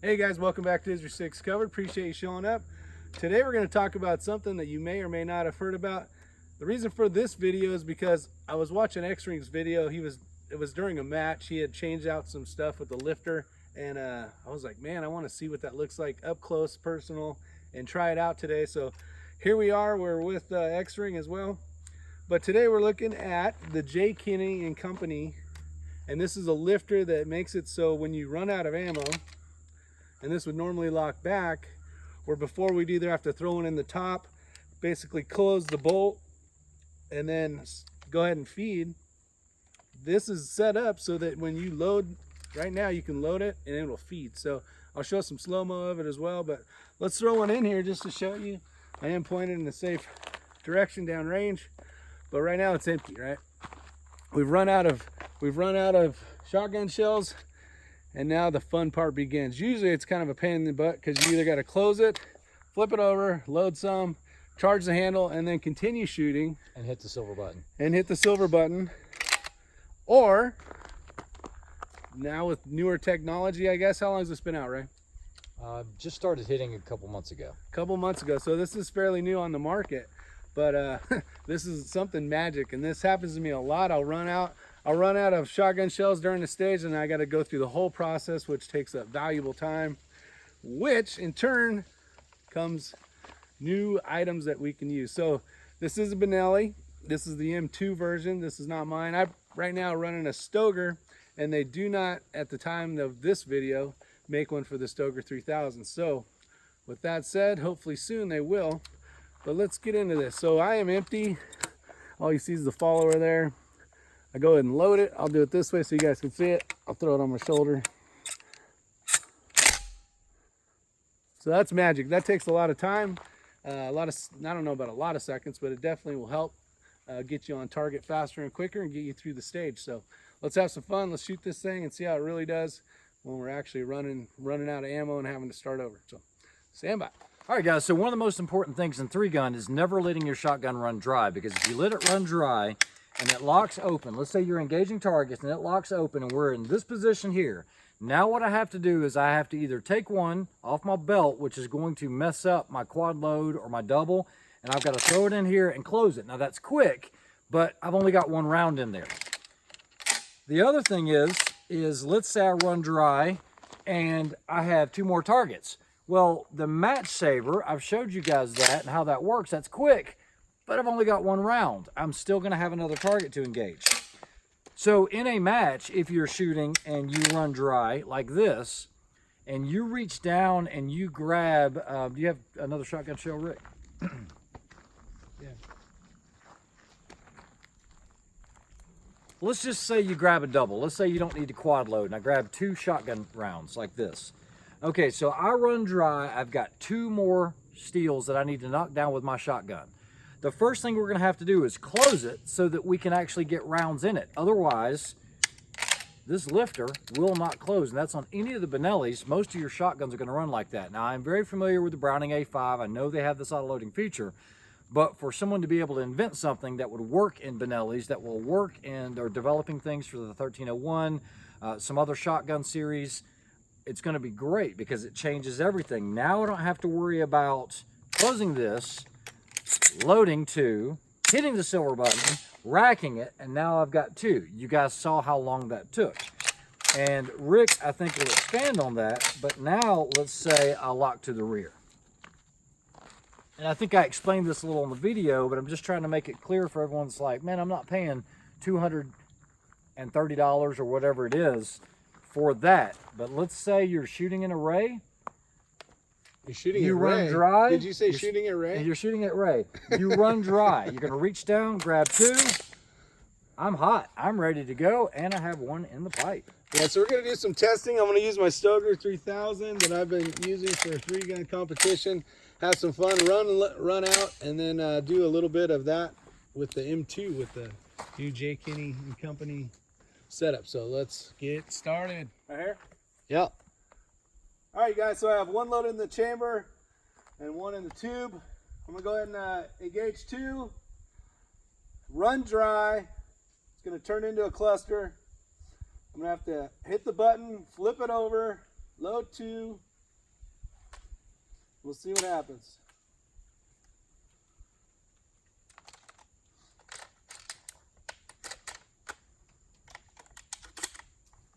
Hey guys, welcome back to Is Your Six Covered. Appreciate you showing up. Today we're going to talk about something that you may or may not have heard about. The reason for this video is because I was watching X-Ring's video. It was during a match. He had changed out some stuff with the lifter, and I was like, man, I want to see what that looks like up close, personal, and try it out today. So here we are. We're with X-Ring as well. But today we're looking at the JKenny and Company, and this is a lifter that makes it so when you run out of ammo, and this would normally lock back, where before we'd either have to throw it in the top, basically close the bolt, and then go ahead and feed. This is set up so that when you load, right now you can load it and it will feed. So I'll show some slow-mo of it as well, but let's throw one in here just to show you. I am pointed in a safe direction down range, but right now it's empty, right? We've run out of shotgun shells. And now the fun part begins. Usually it's kind of a pain in the butt because you either got to close it, flip it over, load some, charge the handle, and then continue shooting. And hit the silver button. And hit the silver button. Or, now with newer technology, I guess, how long has this been out, Ray? Just started hitting a couple months ago. A couple months ago. So this is fairly new on the market. But this is something magic. And this happens to me a lot. I'll run out of shotgun shells during the stage, and I got to go through the whole process, which takes up valuable time, which in turn comes new items that we can use. So this is a Benelli. This is the M2 version. This is not mine. I'm right now running a Stoeger, and they do not, at the time of this video, make one for the Stoeger 3000. So with that said, hopefully soon they will. But let's get into this. So I am empty. All you see is the follower there. I go ahead and load it. I'll do it this way so you guys can see it. I'll throw it on my shoulder. So that's magic. That takes a lot of time. I don't know about a lot of seconds, but it definitely will help get you on target faster and quicker and get you through the stage. So let's have some fun. Let's shoot this thing and see how it really does when we're actually running out of ammo and having to start over. So stand by. All right, guys, so one of the most important things in 3-gun is never letting your shotgun run dry, because if you let it run dry and it locks open, let's say you're engaging targets and it locks open and we're in this position here. Now what I have to do is I have to either take one off my belt, which is going to mess up my quad load or my double, and I've got to throw it in here and close it. Now that's quick, but I've only got one round in there. The other thing is let's say I run dry and I have 2 more targets. Well, the match saber, I've showed you guys that and how that works. That's quick, but I've only got 1 round. I'm still going to have another target to engage. So in a match, if you're shooting and you run dry like this, and you reach down and you grab, do you have another shotgun shell, Rick? Yeah. Let's just say you grab a double. Let's say you don't need to quad load, and I grab 2 shotgun rounds like this. Okay, so I run dry. I've got 2 more steels that I need to knock down with my shotgun. The first thing we're going to have to do is close it so that we can actually get rounds in it. Otherwise, this lifter will not close, and that's on any of the Benellis. Most of your shotguns are going to run like that. Now, I'm very familiar with the Browning A5. I know they have this auto-loading feature, but for someone to be able to invent something that would work in Benellis, that will work in, or developing things for the 1301, some other shotgun series, it's going to be great because it changes everything. Now I don't have to worry about closing this, loading 2, hitting the silver button, racking it, and now I've got 2. You guys saw how long that took. And Rick, I think, will expand on that, but now let's say I lock to the rear. And I think I explained this a little in the video, but I'm just trying to make it clear for everyone that's like, man, I'm not paying $230 or whatever it is for that. But let's say you're shooting an array. You're shooting you at run Ray. dry. Did you say shooting at Ray? You're shooting at Ray. You run dry. You're going to reach down, grab 2. I'm hot. I'm ready to go, and I have 1 in the pipe. Yeah, so we're going to do some testing. I'm going to use my Stoeger 3000 that I've been using for a 3-gun competition. Have some fun, run out, and then do a little bit of that with the M2 with the new JKenny and Company setup. So let's get started. Right here? Yep. All right, guys, so I have 1 loaded in the chamber and 1 in the tube. I'm gonna go ahead and engage 2, run dry. It's gonna turn into a cluster. I'm gonna have to hit the button, flip it over, load 2, We'll see what happens.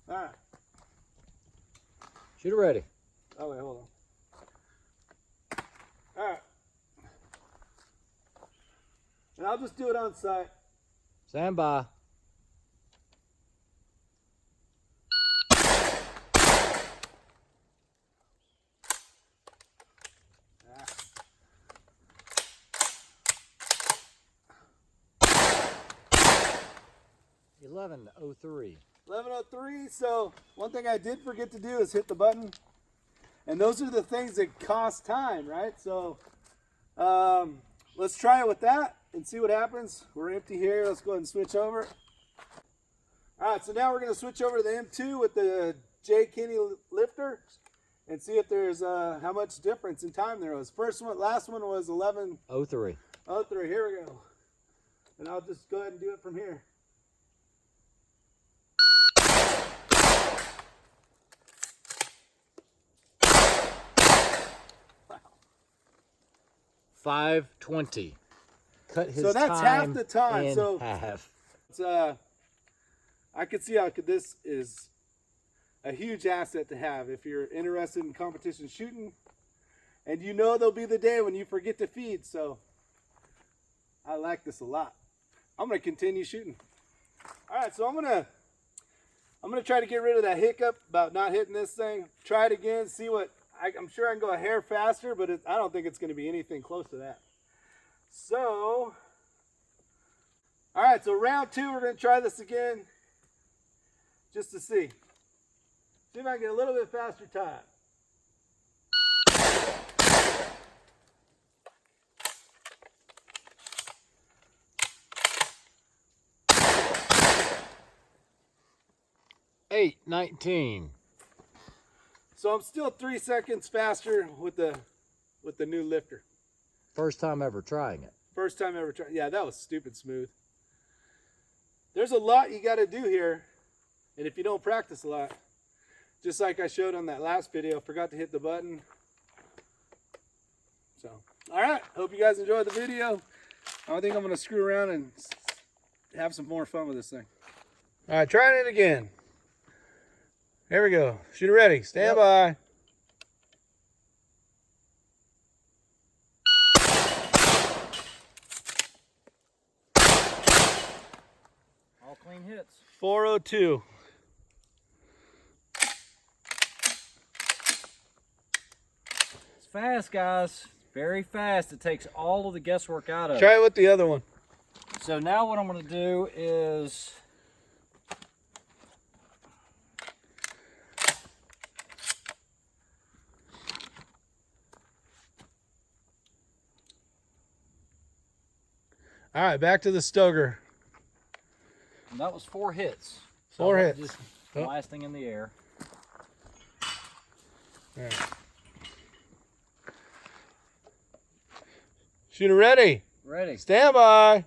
All right. Shooter ready. Oh, wait, hold on. All right. And I'll just do it on sight. Stand by. Ah. 11:03. 11:03. So one thing I did forget to do is hit the button. And those are the things that cost time, right? So let's try it with that and see what happens. We're empty here. Let's go ahead and switch over. All right, so now we're going to switch over to the M2 with the JKenny lifter and see if there's how much difference in time there was. Last one was 11:03. 03. Here we go. And I'll just go ahead and do it from here. 5:20. Cut his So that's half the time. in So half. it's, I could see how this is a huge asset to have if you're interested in competition shooting, and you know there'll be the day when you forget to feed. So I like this a lot. I'm gonna continue shooting. All right, so I'm gonna try to get rid of that hiccup about not hitting this thing. Try it again. See what I'm sure I can go a hair faster, but I don't think it's going to be anything close to that. So, all right, so round 2, we're going to try this again just to see. See if I can get a little bit faster time. 8:19. So I'm still 3 seconds faster with the new lifter. First time ever trying it. First time ever tried. Yeah, that was stupid smooth. There's a lot you got to do here, and if you don't practice a lot, just like I showed on that last video, forgot to hit the button. So, all right. Hope you guys enjoyed the video. I think I'm going to screw around and have some more fun with this thing. All right, trying it again. Here we go. Shooter ready. Stand by. All clean hits. 4:02. It's fast, guys. Very fast. It takes all of the guesswork out of it. Try it with the other one. So now what I'm going to do is All right, back to the Stoker. and that was 4 hits. So 4 I'm hits. Just Oh. blasting in the air. All right. Shooter ready. Ready. Stand by.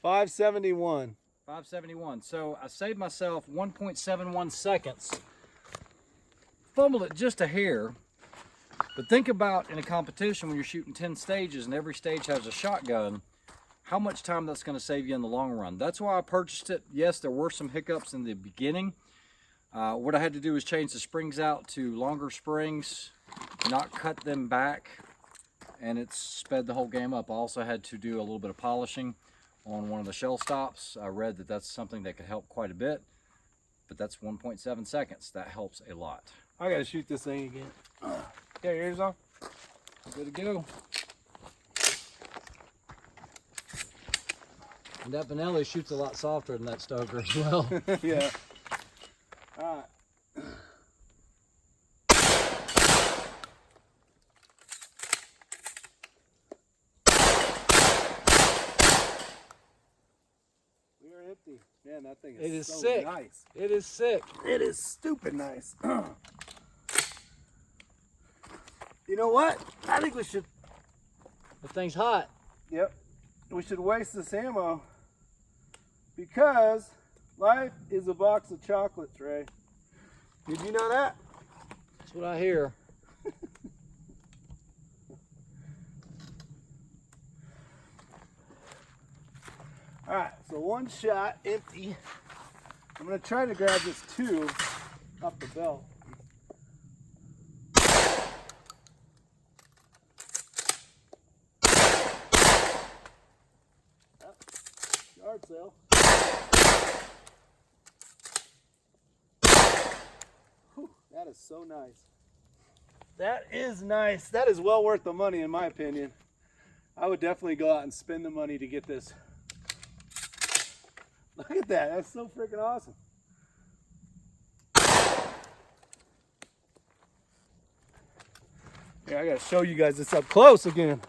571. 571. So I saved myself 1.71 seconds. Fumbled it just a hair. But think about in a competition when you're shooting 10 stages and every stage has a shotgun, how much time that's going to save you in the long run. That's why I purchased it. Yes, there were some hiccups in the beginning. What I had to do is change the springs out to longer springs, not cut them back, and it sped the whole game up. I also had to do a little bit of polishing on one of the shell stops. I read that that's something that could help quite a bit, but that's 1.7 seconds. That helps a lot. I gotta shoot this thing again. Got your ears on? Good to go. And that Benelli shoots a lot softer than that Stoker as well. Yeah. All right. We are empty. Man, that thing is, It is so sick. nice. It is sick. It is stupid nice. You know what? I think we should. The thing's hot. Yep. We should waste this ammo Because life is a box of chocolates, Ray. Did you know that? That's what I hear. All right, so one shot, empty. I'm gonna try to grab this 2 up the belt. Oh, yard sale. Whew, that is so nice. That is nice. That is well worth the money in my opinion. I would definitely go out and spend the money to get this. Look at that, that's so freaking awesome. Yeah, I gotta show you guys this up close again.